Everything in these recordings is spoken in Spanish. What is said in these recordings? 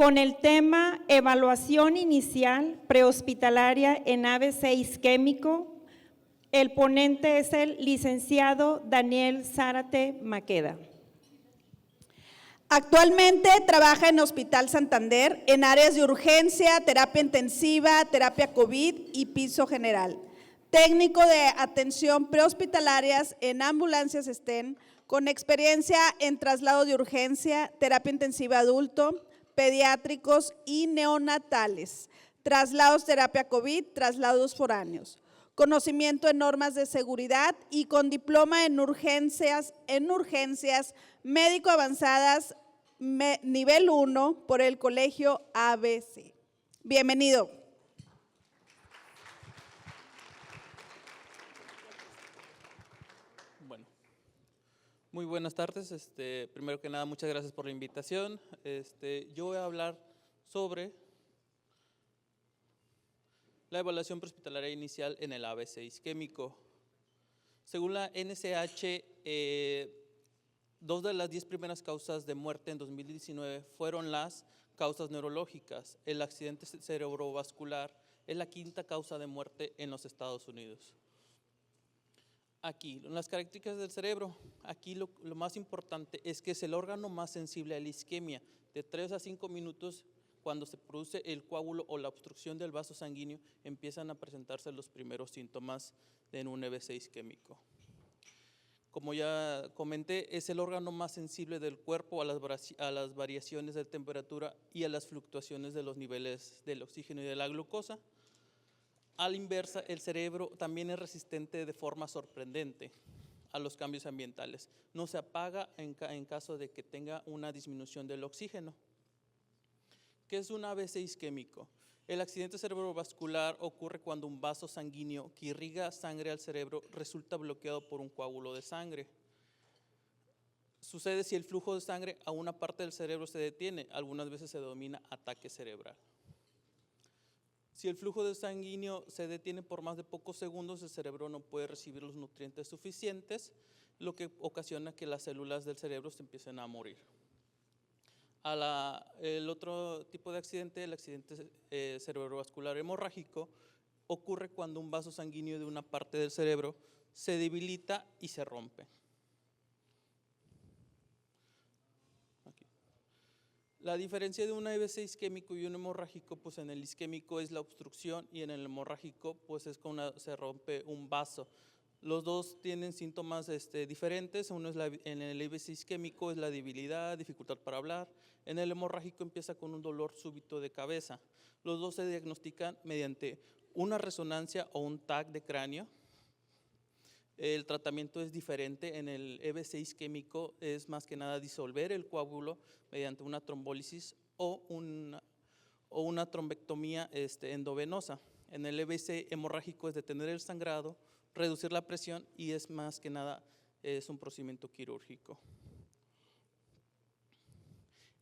con el tema Evaluación Inicial Prehospitalaria en ABC Isquémico. El ponente es el licenciado Daniel Zárate Maqueda. Actualmente trabaja en Hospital Santander en áreas de urgencia, terapia intensiva, terapia COVID y piso general. Técnico de atención prehospitalarias en ambulancias STEM, con experiencia en traslado de urgencia, terapia intensiva adulto, pediátricos y neonatales, traslados terapia COVID, traslados foráneos. Conocimiento en normas de seguridad y con diploma en urgencias médico avanzadas nivel 1 por el Colegio ABC. Bienvenido. Bueno, muy buenas tardes. Primero que nada, muchas gracias por la invitación. Yo voy a hablar sobre la evaluación prehospitalaria inicial en el ABC isquémico. Según la NSH, 2 de las 10 primeras causas de muerte en 2019 fueron las causas neurológicas. El accidente cerebrovascular es la 5ª causa de muerte en los Estados Unidos. Aquí, las características del cerebro. Aquí lo más importante es que es el órgano más sensible a la isquemia. De 3 a 5 minutos, cuando se produce el coágulo o la obstrucción del vaso sanguíneo, empiezan a presentarse los primeros síntomas en un ABC isquémico. Como ya comenté, es el órgano más sensible del cuerpo a las variaciones de temperatura y a las fluctuaciones de los niveles del oxígeno y de la glucosa. A la inversa, el cerebro también es resistente de forma sorprendente a los cambios ambientales. No se apaga en caso de que tenga una disminución del oxígeno. ¿Qué es un ABC isquémico? El accidente cerebrovascular ocurre cuando un vaso sanguíneo que irriga sangre al cerebro resulta bloqueado por un coágulo de sangre. Sucede si el flujo de sangre a una parte del cerebro se detiene. Algunas veces se denomina ataque cerebral. Si el flujo de sanguíneo se detiene por más de pocos segundos, el cerebro no puede recibir los nutrientes suficientes, lo que ocasiona que las células del cerebro se empiecen a morir. El otro tipo de accidente, el accidente cerebrovascular hemorrágico, ocurre cuando un vaso sanguíneo de una parte del cerebro se debilita y se rompe. Aquí. La diferencia de un ABC isquémico y un hemorrágico, pues en el isquémico es la obstrucción y en el hemorrágico pues es cuando se rompe un vaso. Los dos tienen síntomas diferentes. Uno es en el ABC isquémico es la debilidad, dificultad para hablar. En el hemorrágico empieza con un dolor súbito de cabeza. Los dos se diagnostican mediante una resonancia o un TAC de cráneo. El tratamiento es diferente. En el ABC isquémico es más que nada disolver el coágulo mediante una trombólisis o una trombectomía endovenosa. En el ABC hemorrágico es detener el sangrado, reducir la presión y es más que nada es un procedimiento quirúrgico.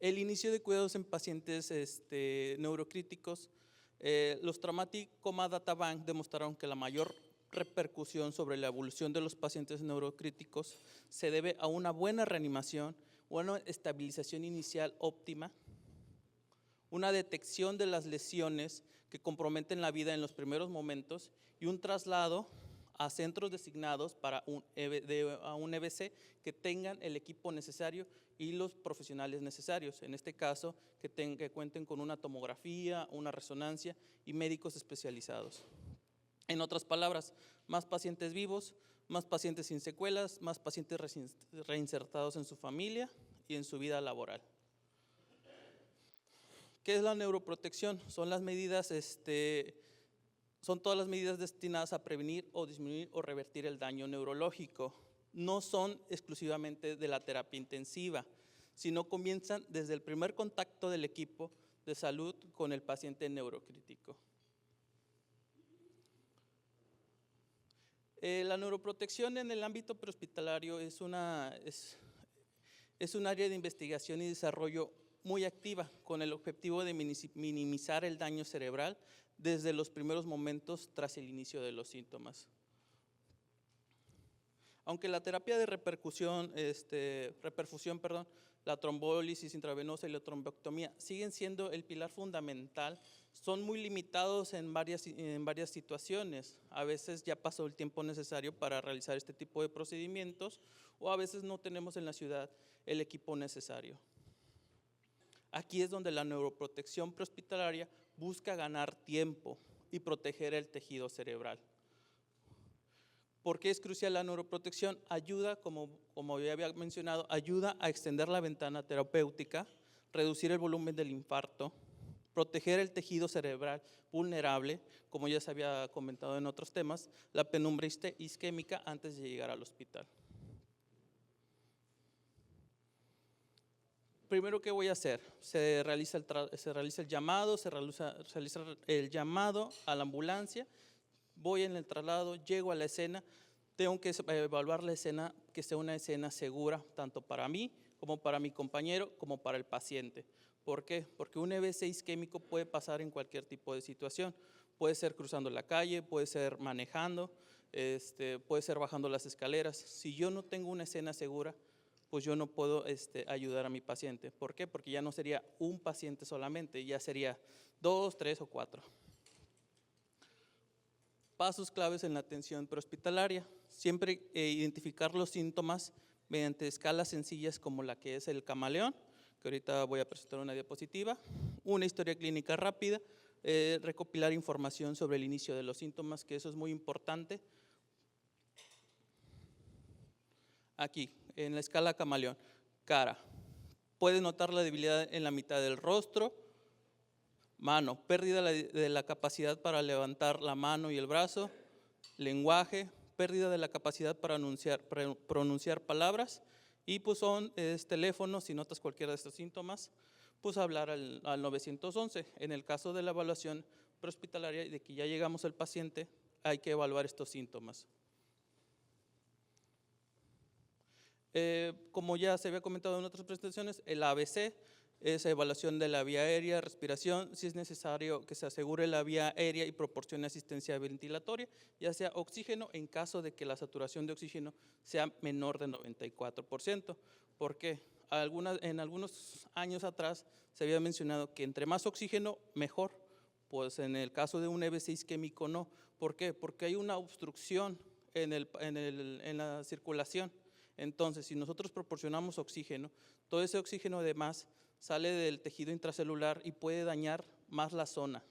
El inicio de cuidados en pacientes neurocríticos, los Traumatic Coma Data Bank demostraron que la mayor repercusión sobre la evolución de los pacientes neurocríticos se debe a una buena reanimación, una estabilización inicial óptima, una detección de las lesiones que comprometen la vida en los primeros momentos y un traslado a centros designados para un EBC que tengan el equipo necesario y los profesionales necesarios. En este caso, que cuenten con una tomografía, una resonancia y médicos especializados. En otras palabras, más pacientes vivos, más pacientes sin secuelas, más pacientes reinsertados en su familia y en su vida laboral. ¿Qué es la neuroprotección? Son las medidas son todas las medidas destinadas a prevenir o disminuir o revertir el daño neurológico. No son exclusivamente de la terapia intensiva, sino comienzan desde el primer contacto del equipo de salud con el paciente neurocrítico. La neuroprotección en el ámbito prehospitalario es un área de investigación y desarrollo muy activa con el objetivo de minimizar el daño cerebral desde los primeros momentos tras el inicio de los síntomas. Aunque la terapia de reperfusión la trombólisis intravenosa y la trombectomía siguen siendo el pilar fundamental. Son muy limitados en varias situaciones. A veces ya pasó el tiempo necesario para realizar este tipo de procedimientos o a veces no tenemos en la ciudad el equipo necesario. Aquí es donde la neuroprotección prehospitalaria busca ganar tiempo y proteger el tejido cerebral. ¿Por qué es crucial la neuroprotección? Ayuda, como ya había mencionado, ayuda a extender la ventana terapéutica, reducir el volumen del infarto, proteger el tejido cerebral vulnerable, como ya se había comentado en otros temas, la penumbra isquémica antes de llegar al hospital. Primero, ¿qué voy a hacer? Se realiza el llamado, se realiza el llamado a la ambulancia, voy en el traslado, llego a la escena, tengo que evaluar la escena, que sea una escena segura, tanto para mí, como para mi compañero, como para el paciente. ¿Por qué? Porque un EBC isquémico puede pasar en cualquier tipo de situación. Puede ser cruzando la calle, puede ser manejando, puede ser bajando las escaleras. Si yo no tengo una escena segura, pues yo no puedo ayudar a mi paciente. ¿Por qué? Porque ya no sería un paciente solamente, ya sería 2, 3 o 4. Pasos claves en la atención prehospitalaria. Siempre identificar los síntomas mediante escalas sencillas como la que es el camaleón, que ahorita voy a presentar una diapositiva. Una historia clínica rápida, recopilar información sobre el inicio de los síntomas, que eso es muy importante. Aquí, en la escala camaleón, cara. Puedes notar la debilidad en la mitad del rostro. Mano, pérdida de la capacidad para levantar la mano y el brazo. Lenguaje, pérdida de la capacidad para pronunciar palabras. Y pues son teléfono, si notas cualquiera de estos síntomas, pues hablar al 911. En el caso de la evaluación prehospitalaria y de que ya llegamos al paciente, hay que evaluar estos síntomas. Como ya se había comentado en otras presentaciones, el ABC es evaluación de la vía aérea, respiración, si es necesario que se asegure la vía aérea y proporcione asistencia ventilatoria, ya sea oxígeno en caso de que la saturación de oxígeno sea menor de 94%. ¿Por qué? En algunos años atrás se había mencionado que entre más oxígeno, mejor. Pues en el caso de un EBC isquémico no. ¿Por qué? Porque hay una obstrucción en la circulación. Entonces, si nosotros proporcionamos oxígeno, todo ese oxígeno además sale del tejido intracelular y puede dañar más la zona,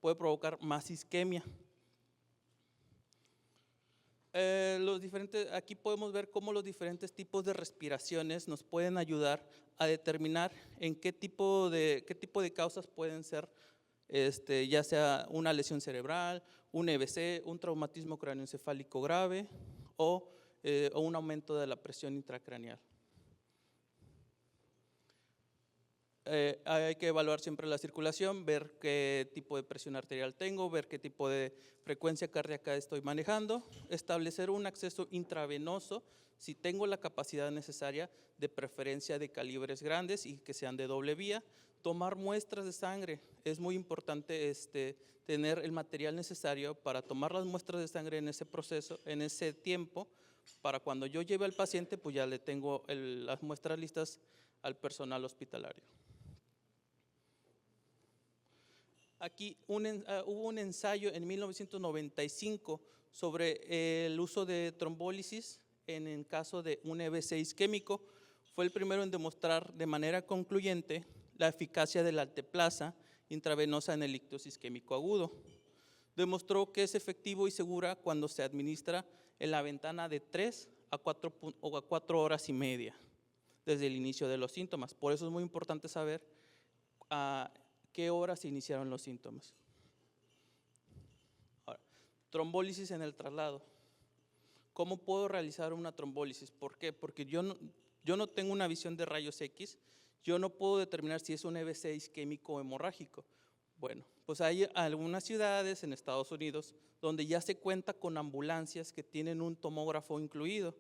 puede provocar más isquemia. Aquí podemos ver cómo los diferentes tipos de respiraciones nos pueden ayudar a determinar en qué tipo de causas pueden ser, ya sea una lesión cerebral, un EBC, un traumatismo craneoencefálico grave o un aumento de la presión intracraneal. Hay que evaluar siempre la circulación, ver qué tipo de presión arterial tengo, ver qué tipo de frecuencia cardíaca estoy manejando, establecer un acceso intravenoso si tengo la capacidad necesaria, de preferencia de calibres grandes y que sean de doble vía. Tomar muestras de sangre, es muy importante tener el material necesario para tomar las muestras de sangre en ese proceso, en ese tiempo, para cuando yo lleve al paciente, pues ya le tengo las muestras listas al personal hospitalario. Aquí hubo un ensayo en 1995 sobre el uso de trombólisis en el caso de un EBC isquémico. Fue el primero en demostrar de manera concluyente la eficacia de la alteplasa intravenosa en el ictus isquémico agudo. Demostró que es efectivo y segura cuando se administra en la ventana de 3 a 4 horas y media desde el inicio de los síntomas. Por eso es muy importante saber a qué horas se iniciaron los síntomas. Ahora, trombólisis en el traslado. ¿Cómo puedo realizar una trombólisis? ¿Por qué? Porque yo no tengo una visión de rayos X, yo no puedo determinar si es un EBC isquémico o hemorrágico. Bueno, pues hay algunas ciudades en Estados Unidos donde ya se cuenta con ambulancias que tienen un tomógrafo incluido.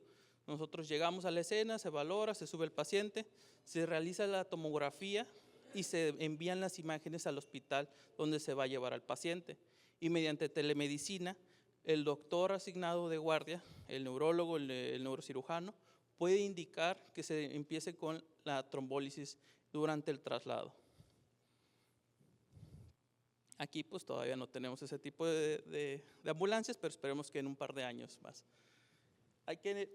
Nosotros llegamos a la escena, se valora, se sube el paciente, se realiza la tomografía y se envían las imágenes al hospital donde se va a llevar al paciente. Y mediante telemedicina, el doctor asignado de guardia, el neurólogo, el neurocirujano, puede indicar que se empiece con la trombólisis durante el traslado. Aquí pues todavía no tenemos ese tipo de ambulancias, pero esperemos que en un par de años más. Hay que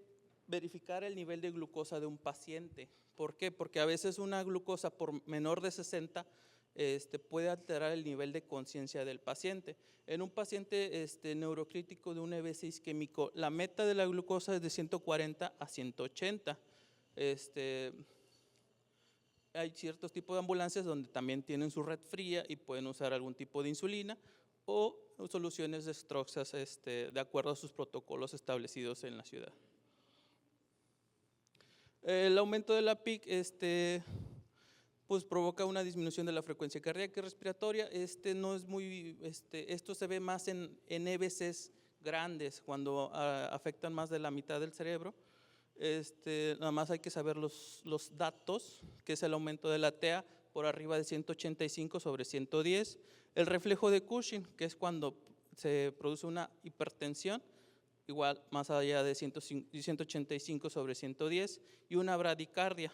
verificar el nivel de glucosa de un paciente. ¿Por qué? Porque a veces una glucosa por menor de 60 puede alterar el nivel de conciencia del paciente. En un paciente neurocrítico de un EBC isquémico, la meta de la glucosa es de 140 a 180. Hay ciertos tipos de ambulancias donde también tienen su red fría y pueden usar algún tipo de insulina o soluciones dextrosas de acuerdo a sus protocolos establecidos en la ciudad. El aumento de la PIC pues provoca una disminución de la frecuencia cardíaca y respiratoria. No es muy, esto se ve más en EBCs grandes cuando afectan más de la mitad del cerebro. Nada más hay que saber los datos, que es el aumento de la TA por arriba de 185 sobre 110, el reflejo de Cushing, que es cuando se produce una hipertensión, igual más allá de 185 sobre 110, y una bradicardia,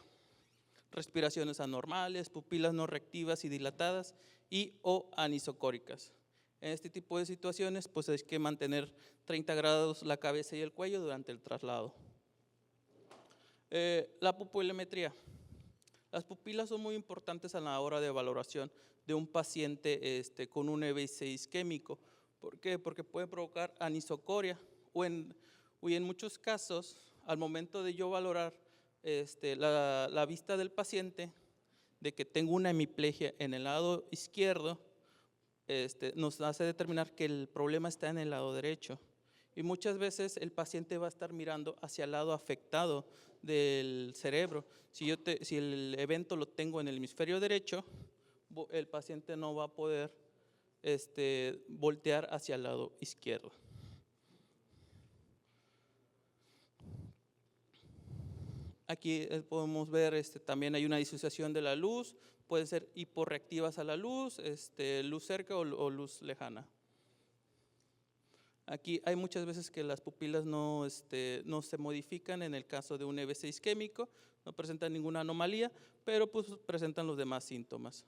respiraciones anormales, pupilas no reactivas y dilatadas y o anisocóricas. En este tipo de situaciones pues hay que mantener 30 grados la cabeza y el cuello durante el traslado. La pupilometría. Las pupilas son muy importantes a la hora de valoración de un paciente con un EBC isquémico. ¿Por qué? Porque puede provocar anisocoria o en muchos casos, al momento de yo valorar la vista del paciente, de que tengo una hemiplegia en el lado izquierdo, nos hace determinar que el problema está en el lado derecho. Y muchas veces el paciente va a estar mirando hacia el lado afectado del cerebro. Si el evento lo tengo en el hemisferio derecho, el paciente no va a poder voltear hacia el lado izquierdo. Aquí podemos ver, también hay una disociación de la luz, pueden ser hiporreactivas a la luz, luz cerca o luz lejana. Aquí hay muchas veces que las pupilas no se modifican en el caso de un EBC isquémico, no presentan ninguna anomalía, pero pues presentan los demás síntomas.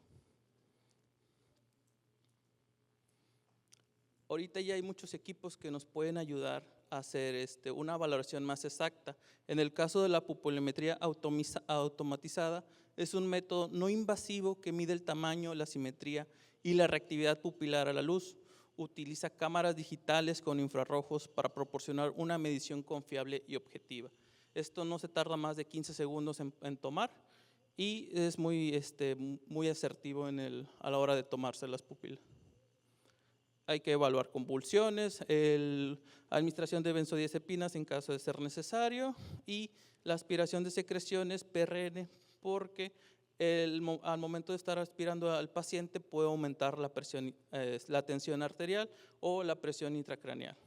Ahorita ya hay muchos equipos que nos pueden ayudar a hacer una valoración más exacta. En el caso de la pupilometría automatizada, es un método no invasivo que mide el tamaño, la simetría y la reactividad pupilar a la luz. Utiliza cámaras digitales con infrarrojos para proporcionar una medición confiable y objetiva. Esto no se tarda más de 15 segundos en tomar y es muy asertivo a la hora de tomarse las pupilas. Hay que evaluar convulsiones, administración de benzodiazepinas en caso de ser necesario y la aspiración de secreciones PRN, porque al momento de estar aspirando al paciente puede aumentar la presión, la tensión arterial o la presión intracraneal.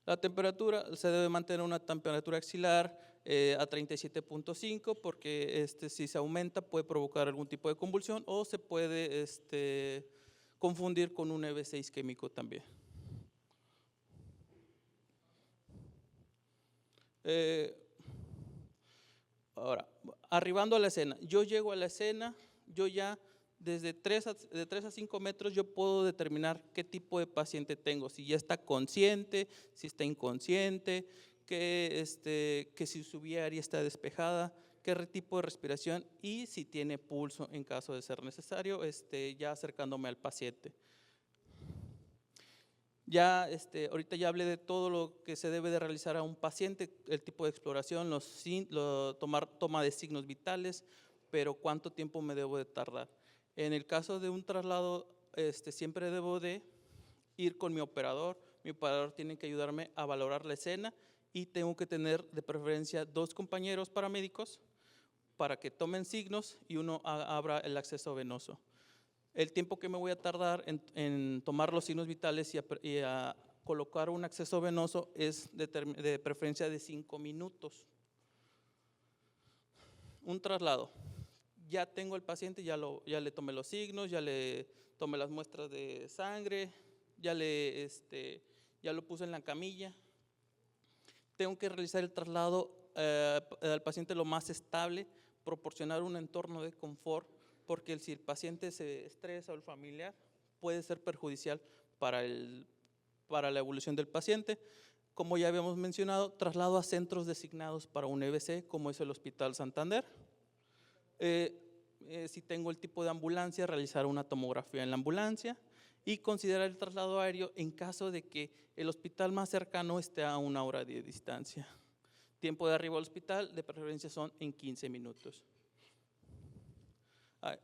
La temperatura, se debe mantener una temperatura axilar a 37.5 porque si se aumenta puede provocar algún tipo de convulsión o se puede confundir con un EBC isquémico también. Ahora, arribando a la escena, yo llego a la escena, yo ya de 3 a 5 metros yo puedo determinar qué tipo de paciente tengo, si ya está consciente, si está inconsciente, que si su vía aérea está despejada, qué tipo de respiración y si tiene pulso en caso de ser necesario, ya acercándome al paciente. Ya ahorita ya hablé de todo lo que se debe de realizar a un paciente, el tipo de exploración, toma de signos vitales, pero cuánto tiempo me debo de tardar. En el caso de un traslado, siempre debo de ir con mi operador tiene que ayudarme a valorar la escena y tengo que tener de preferencia 2 compañeros paramédicos para que tomen signos y uno abra el acceso venoso. El tiempo que me voy a tardar en tomar los signos vitales y a colocar un acceso venoso es de preferencia de 5 minutos. Un traslado. Ya tengo el paciente, ya le tomé los signos, ya le tomé las muestras de sangre, ya lo puse en la camilla. Tengo que realizar el traslado al paciente lo más estable, proporcionar un entorno de confort, porque si el paciente se estresa o el familiar, puede ser perjudicial para la evolución del paciente. Como ya habíamos mencionado, traslado a centros designados para un EBC, como es el Hospital Santander. Si tengo el tipo de ambulancia, realizar una tomografía en la ambulancia y considerar el traslado aéreo en caso de que el hospital más cercano esté a 1 hora de distancia. Tiempo de arribo al hospital, de preferencia son en 15 minutos.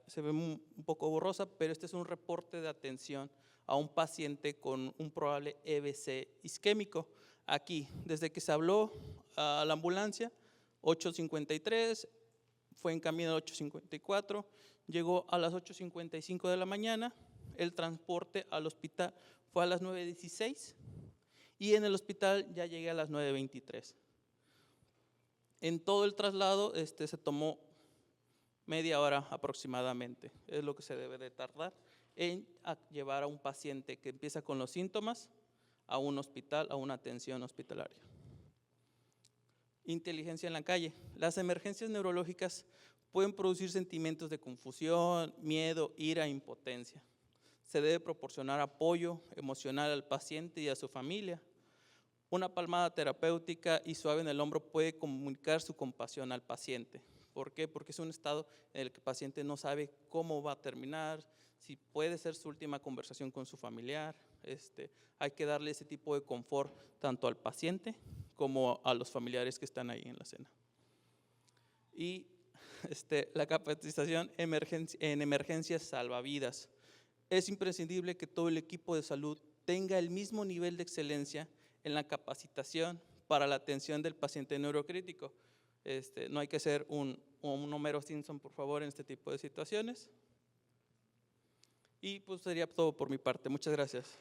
Se ve un poco borrosa, pero este es un reporte de atención a un paciente con un probable EBC isquémico. Aquí, desde que se habló a la ambulancia, 8:53, fue en camino a 8:54, llegó a las 8:55 de la mañana, el transporte al hospital fue a las 9:16 y en el hospital ya llegué a las 9:23. En todo el traslado se tomó media hora aproximadamente, es lo que se debe de tardar en llevar a un paciente que empieza con los síntomas a un hospital, a una atención hospitalaria. Inteligencia en la calle. Las emergencias neurológicas pueden producir sentimientos de confusión, miedo, ira, impotencia. Se debe proporcionar apoyo emocional al paciente y a su familia. Una palmada terapéutica y suave en el hombro puede comunicar su compasión al paciente. ¿Por qué? Porque es un estado en el que el paciente no sabe cómo va a terminar, si puede ser su última conversación con su familiar. Hay que darle ese tipo de confort tanto al paciente como a los familiares que están ahí en la escena. Y la capacitación en emergencias salvavidas. Es imprescindible que todo el equipo de salud tenga el mismo nivel de excelencia en la capacitación para la atención del paciente neurocrítico. No hay que ser un Homero Simpson, por favor, en este tipo de situaciones. Y pues sería todo por mi parte. Muchas gracias.